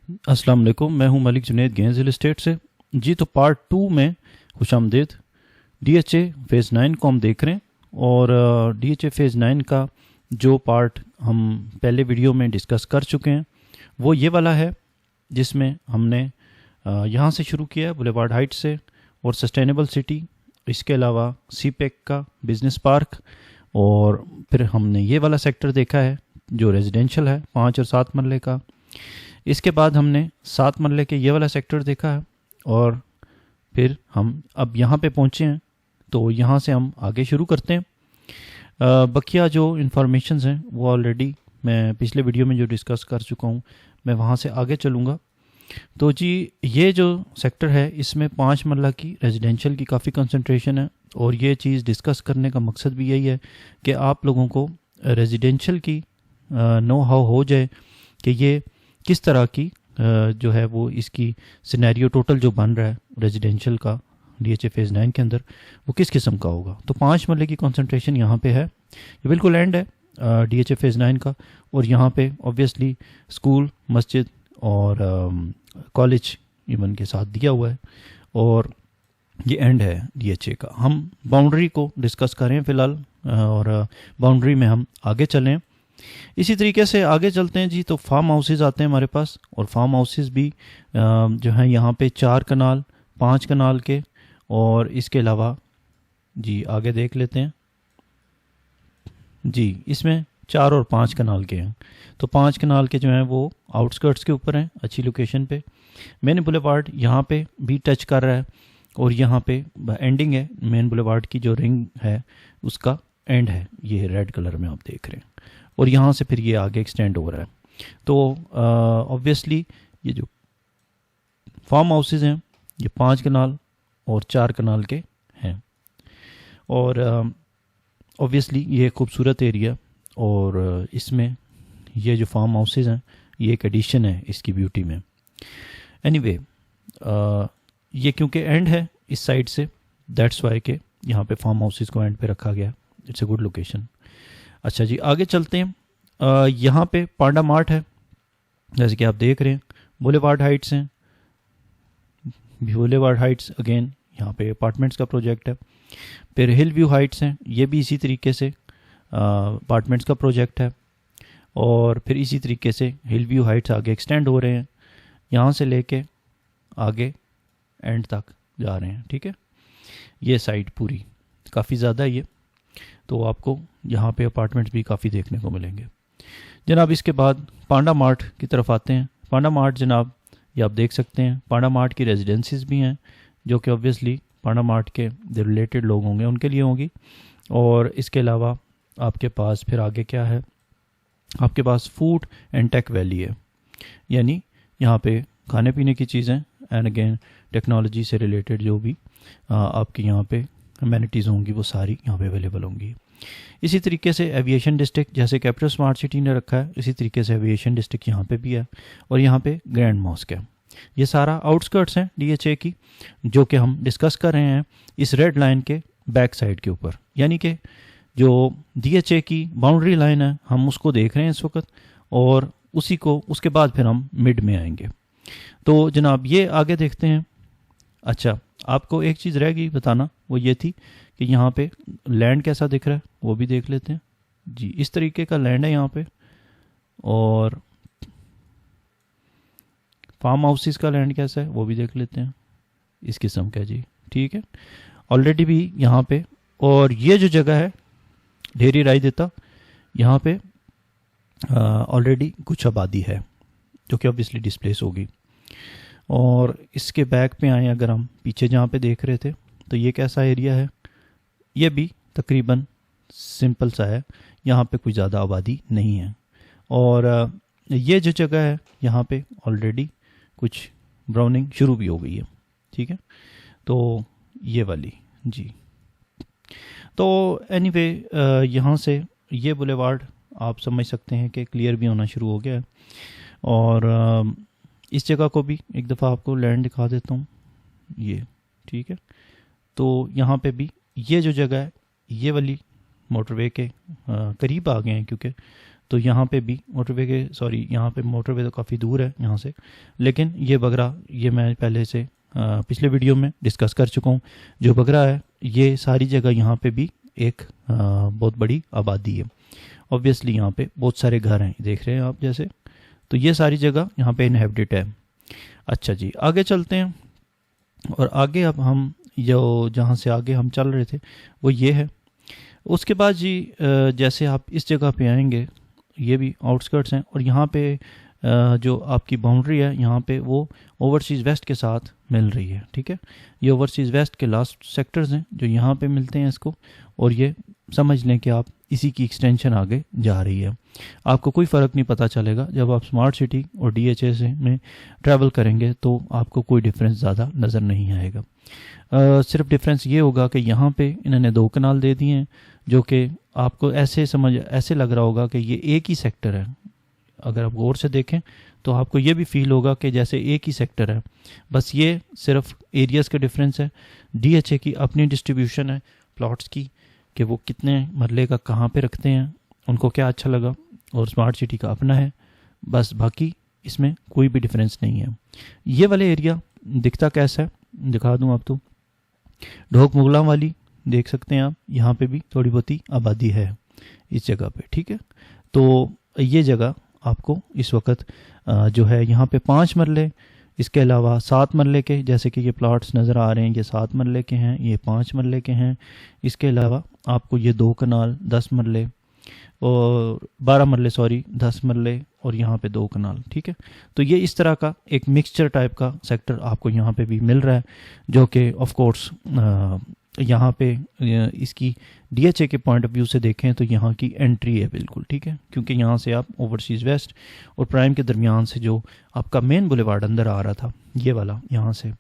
अस्सलाम वालेकुम, मैं हूं Malik Junaid Ganges real estate से। जी तो पार्ट 2 में खुशामदीद। डीएचए फ़ेज़ 9 को हम देख रहे हैं और डीएचए फ़ेज़ 9 का जो पार्ट हम पहले वीडियो में डिस्कस कर चुके हैं वो ये वाला है, जिसमें हमने यहाँ से शुरू किया है बुलेवार्ड हाइट से और सस्टेनेबल सिटी, इसके अलावा सीपेक का बिज़नेस पार्क, और फिर हमने ये वाला सेक्टर देखा है जो रेजिडेंशियल है 5 और 7 मरले का। इसके बाद हमने 7 मरले के ये वाला सेक्टर देखा है और फिर हम अब यहाँ पे पहुँचे हैं, तो यहाँ से हम आगे शुरू करते हैं। बकिया जो इन्फॉर्मेशन हैं वो ऑलरेडी मैं पिछले वीडियो में जो डिस्कस कर चुका हूँ, मैं वहाँ से आगे चलूँगा। तो जी ये जो सेक्टर है इसमें 5 मरला की रेजिडेंशियल की काफ़ी कंसंट्रेशन है और ये चीज़ डिस्कस करने का मकसद भी यही है कि आप लोगों को रेजिडेंशियल की नो हाउ हो जाए कि ये किस तरह की जो है वो इसकी सिनेरियो टोटल जो बन रहा है रेजिडेंशियल का डीएचए फ़ेज़ 9 के अंदर वो किस किस्म का होगा। तो 5 मरले की कंसंट्रेशन यहाँ पे है, ये बिल्कुल एंड है डीएचए फ़ेज़ 9 का, और यहाँ पे ऑब्वियसली स्कूल, मस्जिद और कॉलेज इवन के साथ दिया हुआ है और ये एंड है डीएचए का। हम बाउंड्री को डिस्कस करें फ़िलहाल और बाउंड्री में हम आगे चलें। इसी तरीके से आगे चलते हैं जी, तो फार्म हाउसेज आते हैं हमारे पास, और फार्म हाउसेज भी जो है यहाँ पे 4 कनाल 5 कनाल के, और इसके अलावा जी आगे देख लेते हैं जी, इसमें 4 और 5 कनाल के हैं। तो 5 कनाल के जो हैं वो आउटस्कर्ट्स के ऊपर हैं, अच्छी लोकेशन पे। मेन बुलेवार्ड यहाँ पे भी टच कर रहा है और यहाँ पे एंडिंग है मेन बुलेवार्ड की, जो रिंग है उसका एंड है, ये रेड कलर में आप देख रहे हैं, और यहाँ से फिर ये आगे एक्सटेंड हो रहा है। तो ऑब्वियसली ये जो फार्म हाउसेज हैं ये 5 कनाल और 4 कनाल के हैं, और ऑब्वियसली ये खूबसूरत एरिया, और इसमें ये जो फार्म हाउसेज हैं ये एक एडिशन है इसकी ब्यूटी में। एनीवे ये क्योंकि एंड है इस साइड से, दैट्स वाई के यहाँ पे फार्म हाउसेज को एंड पे रखा गया। It's a good location. अच्छा जी आगे चलते हैं। यहाँ पे पांडा मार्ट है, जैसे कि आप देख रहे हैं। बुलेवार्ड हाइट्स हैं, बुलेवार्ड हाइट्स अगेन यहाँ पे अपार्टमेंट्स का प्रोजेक्ट है। फिर हिल व्यू हाइट्स हैं, ये भी इसी तरीके से अपार्टमेंट्स का प्रोजेक्ट है, और फिर इसी तरीके से हिल व्यू हाइट्स आगे एक्सटेंड हो रहे हैं, यहाँ से लेके आगे एंड तक जा रहे हैं। ठीक है, ये साइड पूरी काफ़ी ज़्यादा ये, तो आपको यहाँ पे अपार्टमेंट्स भी काफ़ी देखने को मिलेंगे जनाब। इसके बाद पांडा मार्ट की तरफ आते हैं। पांडा मार्ट जनाब ये आप देख सकते हैं, पांडा मार्ट की रेजिडेंसीज भी हैं जो कि ऑब्वियसली पांडा मार्ट के जो रिलेटेड लोग होंगे उनके लिए होंगी, और इसके अलावा आपके पास फिर आगे क्या है, आपके पास फूड एंड टेक वैली है, यानी यहाँ पे खाने पीने की चीज़ें एंड अगेन टेक्नोलॉजी से रिलेटेड जो भी आपके यहाँ पे अमेनिटीज़ होंगी वो सारी यहाँ पे अवेलेबल होंगी। इसी तरीके से एविएशन डिस्ट्रिक्ट, जैसे कैपिटल स्मार्ट सिटी ने रखा है, इसी तरीके से एविएशन डिस्ट्रिक्ट यहाँ पे भी है, और यहाँ पे ग्रैंड मॉस्क है। ये सारा आउटस्कर्ट्स हैं डीएचए की, जो कि हम डिस्कस कर रहे हैं इस रेड लाइन के बैक साइड के ऊपर, यानी कि जो डीएचए की बाउंड्री लाइन है हम उसको देख रहे हैं इस वक्त, और उसी को उसके बाद फिर हम मिड में आएंगे। तो जनाब ये आगे देखते हैं। अच्छा, आपको एक चीज़ रह गई बताना, वो ये थी कि यहाँ पे लैंड कैसा दिख रहा है वो भी देख लेते हैं जी। इस तरीके का लैंड है यहाँ पे, और फार्म हाउसेस का लैंड कैसा है वो भी देख लेते हैं, इस किस्म का जी। ठीक है, ऑलरेडी भी यहाँ पे, और ये जो जगह है ढेरी राय देता, यहाँ पे ऑलरेडी कुछ आबादी है जो कि ऑब्वियसली डिस्प्लेस होगी। और इसके बैक पे आए अगर हम, पीछे जहाँ पे देख रहे थे, तो ये कैसा एरिया है, ये भी तकरीबन सिंपल सा है, यहाँ पे कोई ज़्यादा आबादी नहीं है। और ये जो जगह है यहाँ पे ऑलरेडी कुछ ब्राउनिंग शुरू भी हो गई है। ठीक है, तो ये वाली जी। तो एनीवे यहाँ से ये बुलेवार्ड आप समझ सकते हैं कि क्लियर भी होना शुरू हो गया है, और इस जगह को भी एक दफ़ा आपको लैंड दिखा देता हूँ ये। ठीक है, तो यहाँ पे भी ये जो जगह है ये वाली मोटरवे के करीब आ गए हैं, क्योंकि तो यहाँ पे भी मोटरवे के यहाँ पे मोटरवे तो काफ़ी दूर है यहाँ से, लेकिन ये बगरा ये मैं पहले से पिछले वीडियो में डिस्कस कर चुका हूँ। जो बगरा है ये सारी जगह यहाँ पे भी एक बहुत बड़ी आबादी है। ऑब्वियसली यहाँ पे बहुत सारे घर हैं, देख रहे हैं आप जैसे, तो ये सारी जगह यहाँ पे इनहेबिटेड है। अच्छा जी, आगे चलते हैं और आगे अब हम जो जहाँ से आगे हम चल रहे थे वो ये है। उसके बाद जी जैसे आप इस जगह पे आएंगे, ये भी आउटस्कर्ट्स हैं और यहाँ पे जो आपकी बाउंड्री है यहाँ पे वो ओवरसीज़ वेस्ट के साथ मिल रही है। ठीक है, ये ओवरसीज़ वेस्ट के लास्ट सेक्टर्स हैं जो यहाँ पे मिलते हैं इसको, और ये समझ लें कि आप इसी की एक्सटेंशन आगे जा रही है। आपको कोई फ़र्क नहीं पता चलेगा जब आप स्मार्ट सिटी और DHA से में ट्रैवल करेंगे, तो आपको कोई डिफरेंस ज़्यादा नज़र नहीं आएगा। सिर्फ डिफरेंस ये होगा कि यहाँ पे इन्होंने 2 कनाल दे दिए हैं, जो कि आपको ऐसे लग रहा होगा कि ये एक ही सेक्टर है। अगर आप गौर से देखें तो आपको ये भी फील होगा कि जैसे एक ही सेक्टर है, बस ये सिर्फ एरियाज़ का डिफरेंस है। DHA की अपनी डिस्ट्रीब्यूशन है प्लॉट्स की, कि वो कितने मरले का कहाँ पे रखते हैं, उनको क्या अच्छा लगा, और स्मार्ट सिटी का अपना है, बस बाकी इसमें कोई भी डिफरेंस नहीं है। ये वाले एरिया दिखता कैसा है दिखा दूँ आप, तो ढोक मुगला वाली देख सकते हैं आप, यहाँ पे भी थोड़ी बहुत ही आबादी है इस जगह पे। ठीक है, तो ये जगह आपको इस वक्त जो है यहाँ पे 5 मरले, इसके अलावा 7 मरले के, जैसे कि ये प्लॉट्स नज़र आ रहे हैं, ये 7 मरले के हैं, ये 5 मरले के हैं। इसके अलावा आपको ये 2 कनाल 10 मरले और 12 मरले 10 मरले, और यहाँ पे 2 कनाल। ठीक है, तो ये इस तरह का एक मिक्सचर टाइप का सेक्टर आपको यहाँ पे भी मिल रहा है, जो कि ऑफ कोर्स यहाँ पे इसकी DHA के पॉइंट ऑफ व्यू से देखें तो यहाँ की एंट्री है बिल्कुल। ठीक है, क्योंकि यहाँ से आप ओवरसीज़ वेस्ट और प्राइम के दरमियान से जो आपका मेन बुलेवार्ड अंदर आ रहा था ये वाला यहाँ से,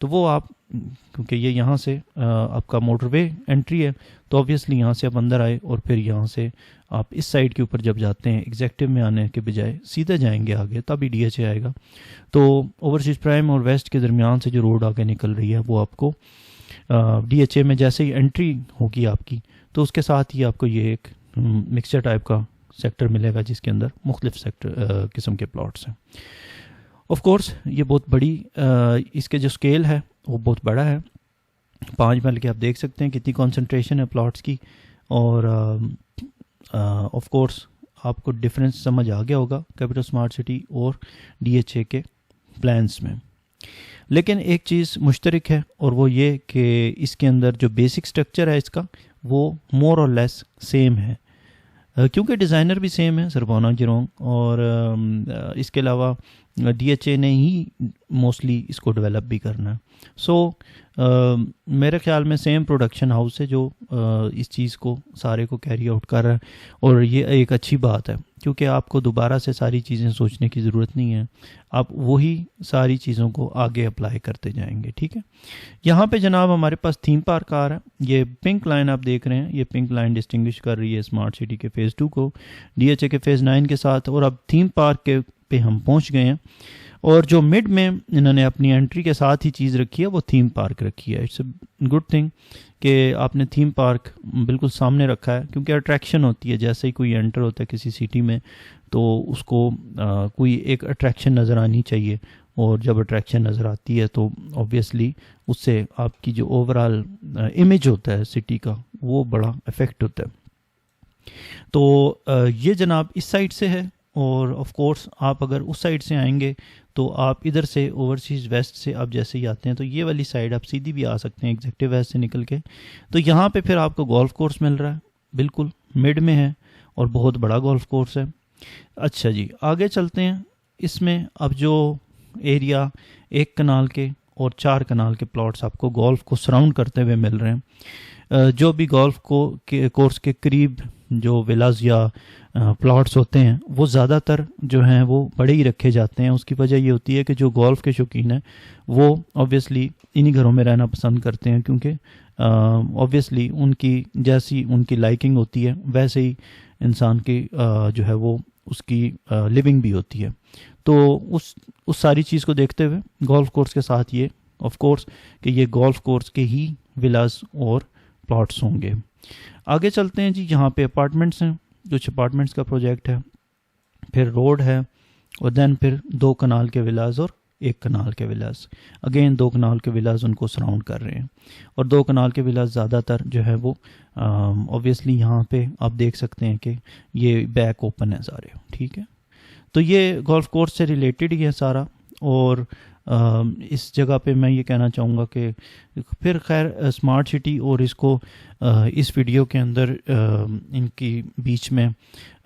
तो वो आप क्योंकि ये यहाँ से आपका मोटरवे एंट्री है, तो ऑब्वियसली यहाँ से आप अंदर आए और फिर यहाँ से आप इस साइड के ऊपर जब जाते हैं एग्जेक्टिव में आने के बजाय सीधे जाएंगे आगे, तभी DHA आएगा। तो ओवरसीज़ प्राइम और वेस्ट के दरमियान से जो रोड आगे निकल रही है वो आपको DHA में जैसे ही एंट्री होगी आपकी, तो उसके साथ ही आपको ये एक मिक्सचर टाइप का सेक्टर मिलेगा जिसके अंदर मुख्तलिफ सेक्टर किस्म के प्लॉट्स हैं। ऑफ कोर्स ये बहुत बड़ी इसके जो स्केल है वो बहुत बड़ा है। 5 मरले के आप देख सकते हैं कितनी कंसंट्रेशन है प्लॉट्स की, और ऑफ कोर्स आपको डिफरेंस समझ आ गया होगा कैपिटल स्मार्ट सिटी और DHA के प्लान्स में। लेकिन एक चीज़ मुश्तरक है और वो ये कि इसके अंदर जो बेसिक स्ट्रक्चर है इसका वो मोर और लेस सेम है, क्योंकि डिज़ाइनर भी सेम है सरवाना जिरोंग, और इसके अलावा DHA ने ही मोस्टली इसको डेवलप भी करना है। सो मेरे ख्याल में सेम प्रोडक्शन हाउस है जो इस चीज़ को सारे को कैरी आउट कर रहा है, और ये एक अच्छी बात है क्योंकि आपको दोबारा से सारी चीज़ें सोचने की ज़रूरत नहीं है, आप वही सारी चीज़ों को आगे अप्लाई करते जाएंगे। ठीक है, यहाँ पे जनाब हमारे पास थीम पार्क आ रहा है। ये पिंक लाइन आप देख रहे हैं, ये पिंक लाइन डिस्टिंग्विश कर रही है स्मार्ट सिटी के फ़ेज़ 2 को DHA के फ़ेज़ 9 के साथ, और अब थीम पार्क के पे हम पहुँच गए हैं। और जो मिड में इन्होंने अपनी एंट्री के साथ ही चीज़ रखी है वो थीम पार्क रखी है। इट्स अ गुड थिंग कि आपने थीम पार्क बिल्कुल सामने रखा है, क्योंकि अट्रैक्शन होती है जैसे ही कोई एंटर होता है किसी सिटी में, तो उसको कोई एक अट्रैक्शन नज़र आनी चाहिए, और जब अट्रैक्शन नज़र आती है तो ऑब्वियसली उससे आपकी जो ओवरऑल इमेज होता है सिटी का वो बड़ा इफ़ेक्ट होता है। तो ये जनाब इस साइड से है, और ऑफ कोर्स आप अगर उस साइड से आएंगे तो आप इधर से ओवरसीज़ वेस्ट से आप जैसे ही आते हैं तो ये वाली साइड आप सीधी भी आ सकते हैं एग्जेक्टिव वेस्ट से निकल के। तो यहाँ पे फिर आपको गोल्फ कोर्स मिल रहा है, बिल्कुल मिड में है और बहुत बड़ा गोल्फ कोर्स है। अच्छा जी, आगे चलते हैं। इसमें अब जो एरिया 1 कनाल के और 4 कनाल के प्लॉट्स आपको गोल्फ को सराउंड करते हुए मिल रहे हैं। जो भी गोल्फ कोर्स के करीब जो विलाज या प्लॉट्स होते हैं वो ज़्यादातर जो हैं वो बड़े ही रखे जाते हैं। उसकी वजह ये होती है कि जो गोल्फ के शौकीन हैं वो ऑब्वियसली इन्हीं घरों में रहना पसंद करते हैं, क्योंकि ऑब्वियसली उनकी जैसी उनकी लाइकिंग होती है वैसे ही इंसान की जो है वो उसकी लिविंग भी होती है। तो उस सारी चीज़ को देखते हुए गोल्फ कोर्स के साथ ये ऑफ कोर्स कि ये गोल्फ कोर्स के ही विलास और प्लॉट्स होंगे। आगे चलते हैं जी, यहाँ पे अपार्टमेंट्स हैं। कुछ अपार्टमेंट्स का प्रोजेक्ट है, फिर रोड है, और देन फिर 2 कनाल के विलाज और 1 कनाल के विलाज। अगेन 2 कनाल के विलाज उनको सराउंड कर रहे हैं, और 2 कनाल के विलाज ज़्यादातर जो है वो ऑब्वियसली यहाँ पे आप देख सकते हैं कि ये बैक ओपन है सारे, ठीक है। तो ये गोल्फ कोर्स से रिलेटेड ही है सारा। और इस जगह पे मैं ये कहना चाहूँगा कि फिर खैर स्मार्ट सिटी और इसको इस वीडियो के अंदर इनकी बीच में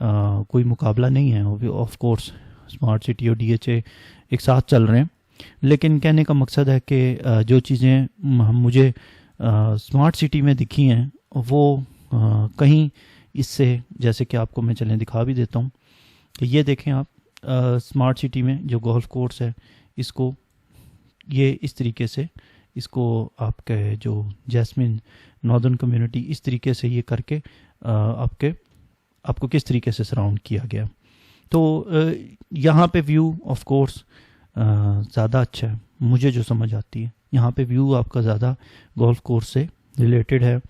कोई मुकाबला नहीं है। ऑफ कोर्स स्मार्ट सिटी और DHA एक साथ चल रहे हैं, लेकिन कहने का मकसद है कि जो चीज़ें मुझे स्मार्ट सिटी में दिखी हैं वो कहीं इससे, जैसे कि आपको मैं चलें दिखा भी देता हूँ कि ये देखें आप, स्मार्ट सिटी में जो गोल्फ कोर्स है इसको ये इस तरीके से, इसको आपके जो जैस्मिन नॉर्दर्न कम्युनिटी इस तरीके से ये करके आपको किस तरीके से सराउंड किया गया। तो यहाँ पे व्यू ऑफ कोर्स ज़्यादा अच्छा है, मुझे जो समझ आती है यहाँ पे व्यू आपका ज़्यादा गोल्फ कोर्स से रिलेटेड है।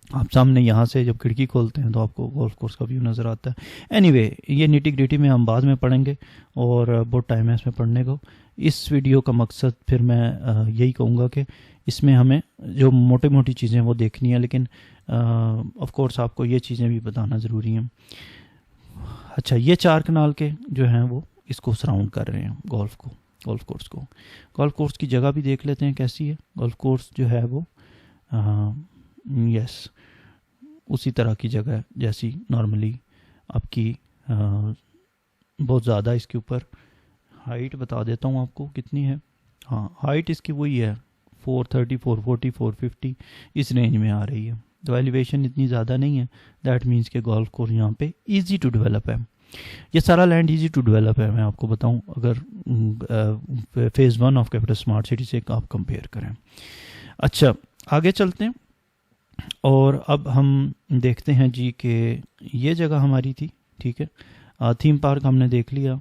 आप सामने यहाँ से जब खिड़की खोलते हैं तो आपको गोल्फ कोर्स का व्यू नज़र आता है। एनीवे ये निटी ग्रिटी में हम बाद में पढ़ेंगे और बहुत टाइम है इसमें पढ़ने को। इस वीडियो का मकसद फिर मैं यही कहूँगा कि इसमें हमें जो मोटी मोटी चीज़ें वो देखनी है, लेकिन ऑफ कोर्स आपको ये चीज़ें भी बताना ज़रूरी हैं। अच्छा, ये 4 कनाल के जो हैं वो इसको सराउंड कर रहे हैं गोल्फ कोर्स को। गोल्फ कोर्स की जगह भी देख लेते हैं कैसी है। गोल्फ कोर्स जो है वो यस उसी तरह की जगह है जैसी नॉर्मली आपकी बहुत ज़्यादा इसके ऊपर हाइट बता देता हूँ आपको कितनी है। हाँ, हाइट इसकी वही है 430, 440, 450 इस रेंज में आ रही है। तो एलिवेशन इतनी ज़्यादा नहीं है। दैट मीन्स के गोल्फ कोर्स यहाँ पे इजी टू डेवलप है। ये सारा लैंड इजी टू डेवलप है। मैं आपको बताऊं, अगर phase 1 of capital smart city से आप कंपेयर करें। अच्छा, आगे चलते हैं और अब हम देखते हैं जी कि ये जगह हमारी थी, ठीक है। थीम पार्क हमने देख लिया।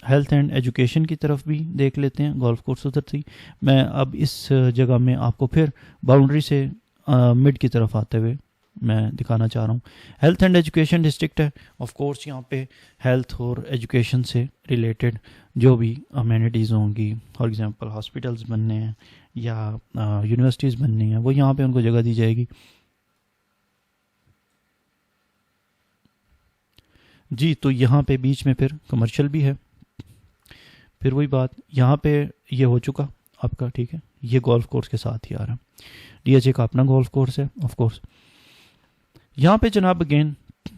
हेल्थ एंड एजुकेशन की तरफ भी देख लेते हैं, गोल्फ कोर्स उधर थी। मैं अब इस जगह में आपको फिर बाउंड्री से मिड की तरफ आते हुए मैं दिखाना चाह रहा हूँ। हेल्थ एंड एजुकेशन डिस्ट्रिक्ट है। ऑफ कोर्स यहाँ पे हेल्थ और एजुकेशन से रिलेटेड जो भी अमेनिटीज़ होंगी, फॉर एग्जांपल हॉस्पिटल्स बनने हैं या यूनिवर्सिटीज़ बननी हैं, वो यहाँ पे उनको जगह दी जाएगी जी। तो यहाँ पे बीच में फिर कमर्शियल भी है। फिर वही बात, यहाँ पे ये हो चुका आपका, ठीक है। ये गोल्फ कोर्स के साथ ही आ रहा है। DHA का अपना गोल्फ कोर्स है। ऑफ कोर्स यहाँ पे जनाब अगेन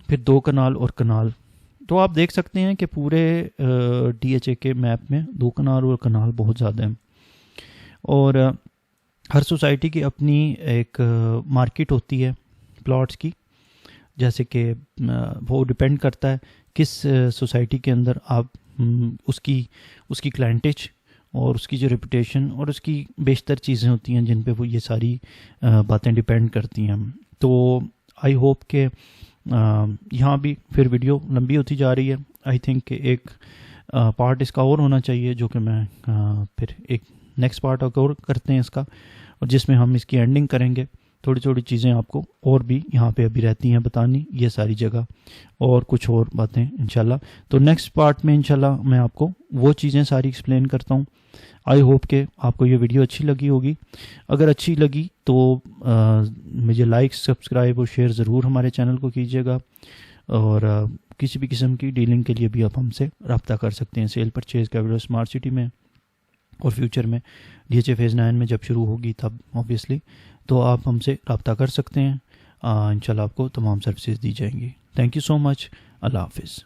फिर 2 कनाल और कनाल। तो आप देख सकते हैं कि पूरे DHA के मैप में 2 कनाल और कनाल बहुत ज़्यादा हैं। और हर सोसाइटी की अपनी एक मार्केट होती है प्लॉट्स की, जैसे कि वो डिपेंड करता है किस सोसाइटी के अंदर आप उसकी क्लाइंटेज और उसकी जो रेपुटेशन और उसकी बेशतर चीज़ें होती हैं जिन पे वो ये सारी बातें डिपेंड करती हैं। तो आई होप के यहाँ भी फिर वीडियो लंबी होती जा रही है। आई थिंक कि एक पार्ट इसका और होना चाहिए, जो कि मैं फिर एक नेक्स्ट पार्ट और करते हैं इसका, और जिसमें हम इसकी एंडिंग करेंगे। थोड़ी थोड़ी चीज़ें आपको और भी यहाँ पे अभी रहती हैं बतानी, ये सारी जगह और कुछ और बातें इंशाल्लाह। तो नेक्स्ट पार्ट में इंशाल्लाह मैं आपको वो चीज़ें सारी एक्सप्लेन करता हूँ। आई होप के आपको ये वीडियो अच्छी लगी होगी। अगर अच्छी लगी तो मुझे लाइक, सब्सक्राइब और शेयर ज़रूर हमारे चैनल को कीजिएगा। और किसी भी किस्म की डीलिंग के लिए भी आप हमसे रब्ता कर सकते हैं, cell purchase capital smart city में, और फ्यूचर में DHA फेज़ 9 में जब शुरू होगी तब ऑब्वियसली तो आप हमसे रब्ता कर सकते हैं। इंशाल्लाह आपको तमाम सर्विसेज दी जाएंगी। Thank you so much. अल्लाह हाफिज़।